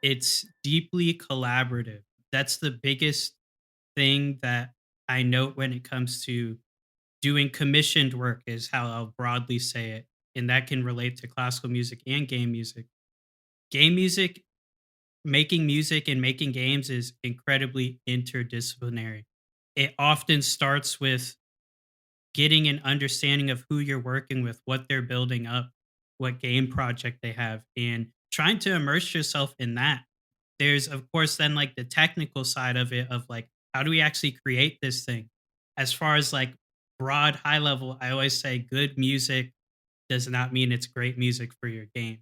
It's deeply collaborative. That's the biggest thing that I note when it comes to doing commissioned work, is how I'll broadly say it, and that can relate to classical music and game music. Game music, making music and making games is incredibly interdisciplinary. It often starts with getting an understanding of who you're working with, what they're building up, what game project they have, and trying to immerse yourself in that. There's, of course, then like the technical side of it, of like, how do we actually create this thing? As far as like broad, high level, I always say good music does not mean it's great music for your game.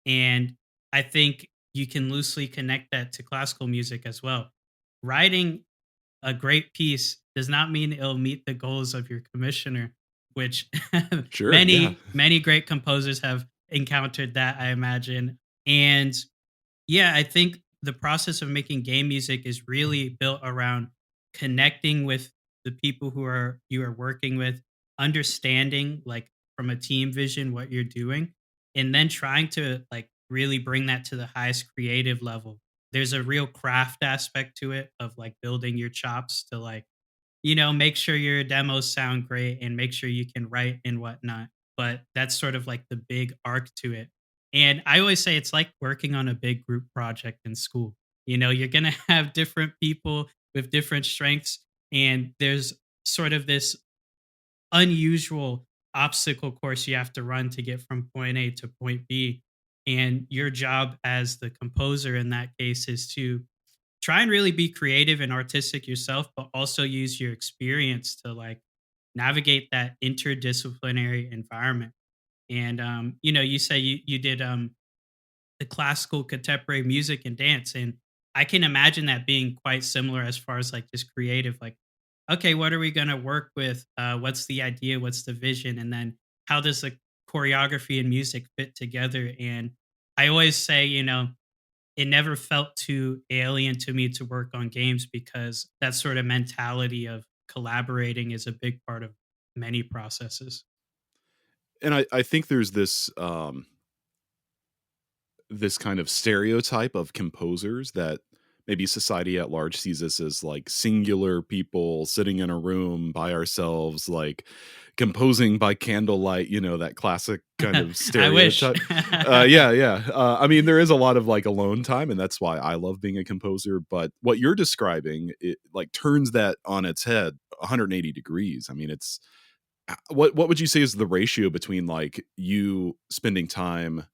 And I think you can loosely connect that to classical music as well. Writing a great piece does not mean it'll meet the goals of your commissioner, which Sure, yeah. many great composers have encountered that, I imagine. And yeah, I think the process of making game music is really built around connecting with the people who are you are working with, understanding like from a team vision what you're doing, and then trying to like really bring that to the highest creative level. There's a real craft aspect to it, of like building your chops to like, make sure your demos sound great and make sure you can write and whatnot. But that's sort of like the big arc to it. And I always say it's like working on a big group project in school. You're going to have different people with different strengths. And there's sort of this unusual obstacle course you have to run to get from point A to point B. And your job as the composer in that case is to try and really be creative and artistic yourself, but also use your experience to like navigate that interdisciplinary environment. And you say you did the classical contemporary music and dance, and I can imagine that being quite similar as far as like just creative, like, okay, what are we going to work with? What's the idea? What's the vision? And then how does the choreography and music fit together? And I always say, it never felt too alien to me to work on games, because that sort of mentality of collaborating is a big part of many processes. And I think there's this kind of stereotype of composers that maybe society at large sees us as like singular people sitting in a room by ourselves, like composing by candlelight, that classic kind of I wish. stereotype. Yeah, yeah. I mean, there is a lot of like alone time, and that's why I love being a composer. But what you're describing, it like turns that on its head 180 degrees. I mean, it's what would you say is the ratio between like you spending time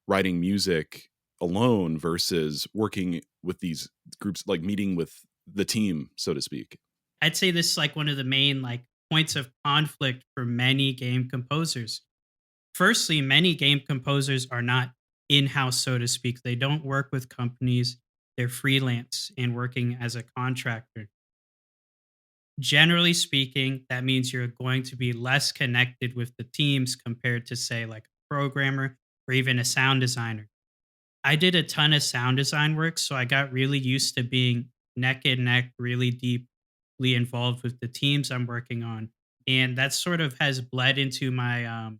writing music alone versus working with these groups, like meeting with the team, so to speak? I'd say this is like one of the main like points of conflict for many game composers. Firstly, many game composers are not in-house, so to speak. They don't work with companies. They're freelance and working as a contractor. Generally speaking, that means you're going to be less connected with the teams compared to, say, like a programmer or even a sound designer. I did a ton of sound design work, so I got really used to being neck and neck, really deeply involved with the teams I'm working on. And that sort of has bled into my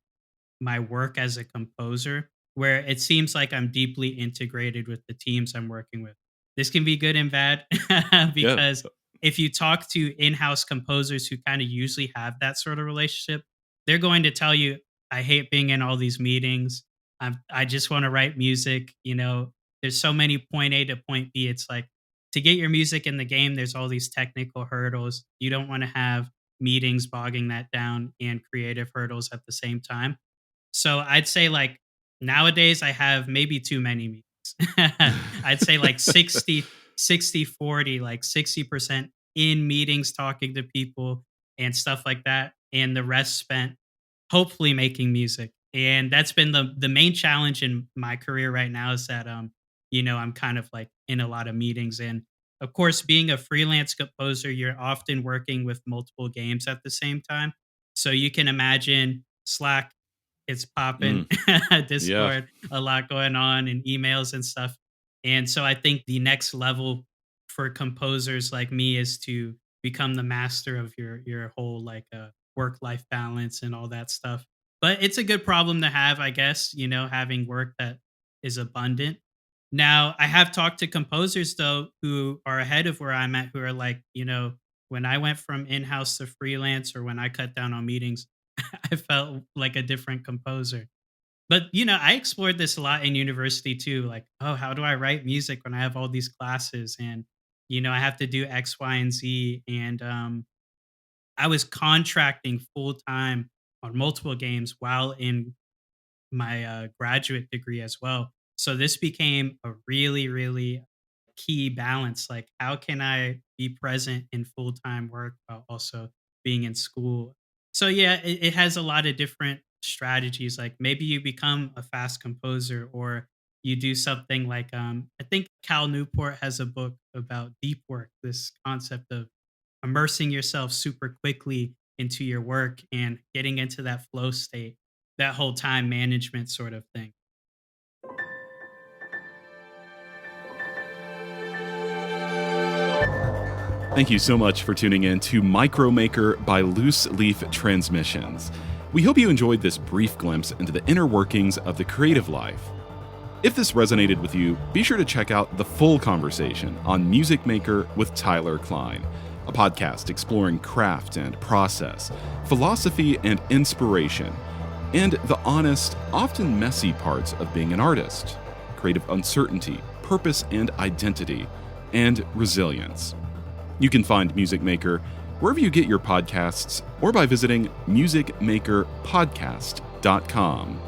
work as a composer, where it seems like I'm deeply integrated with the teams I'm working with. This can be good and bad Yeah. because if you talk to in-house composers who kind of usually have that sort of relationship, they're going to tell you, I hate being in all these meetings. I just want to write music. There's so many point A to point B. It's like, to get your music in the game, there's all these technical hurdles. You don't want to have meetings bogging that down and creative hurdles at the same time. So I'd say like nowadays I have maybe too many meetings. I'd say like 60-40, like 60% in meetings talking to people and stuff like that. And the rest spent hopefully making music. And that's been the main challenge in my career right now, is that I'm kind of like in a lot of meetings. And of course, being a freelance composer, you're often working with multiple games at the same time. So you can imagine Slack, it's popping, Mm, yeah. Discord, a lot going on, and emails and stuff. And so I think the next level for composers like me is to become the master of your whole like work life balance and all that stuff. But it's a good problem to have, I guess, having work that is abundant. Now, I have talked to composers though who are ahead of where I'm at, who are like, when I went from in-house to freelance or when I cut down on meetings, I felt like a different composer. But, I explored this a lot in university too. Like, oh, how do I write music when I have all these classes and, I have to do X, Y, and Z. And I was contracting full time on multiple games while in my graduate degree as well. So this became a really, really key balance. Like, how can I be present in full time work while also being in school? So, yeah, it has a lot of different strategies. Like, maybe you become a fast composer or you do something like, I think Cal Newport has a book about deep work, this concept of immersing yourself super quickly into your work and getting into that flow state, that whole time management sort of thing. Thank you so much for tuning in to Micromaker by Loose Leaf Transmissions. We hope you enjoyed this brief glimpse into the inner workings of the creative life. If this resonated with you, be sure to check out the full conversation on Music Maker with Tyler Kline, a podcast exploring craft and process, philosophy and inspiration, and the honest, often messy parts of being an artist, creative uncertainty, purpose and identity, and resilience. You can find Music Maker wherever you get your podcasts or by visiting musicmakerpodcast.com.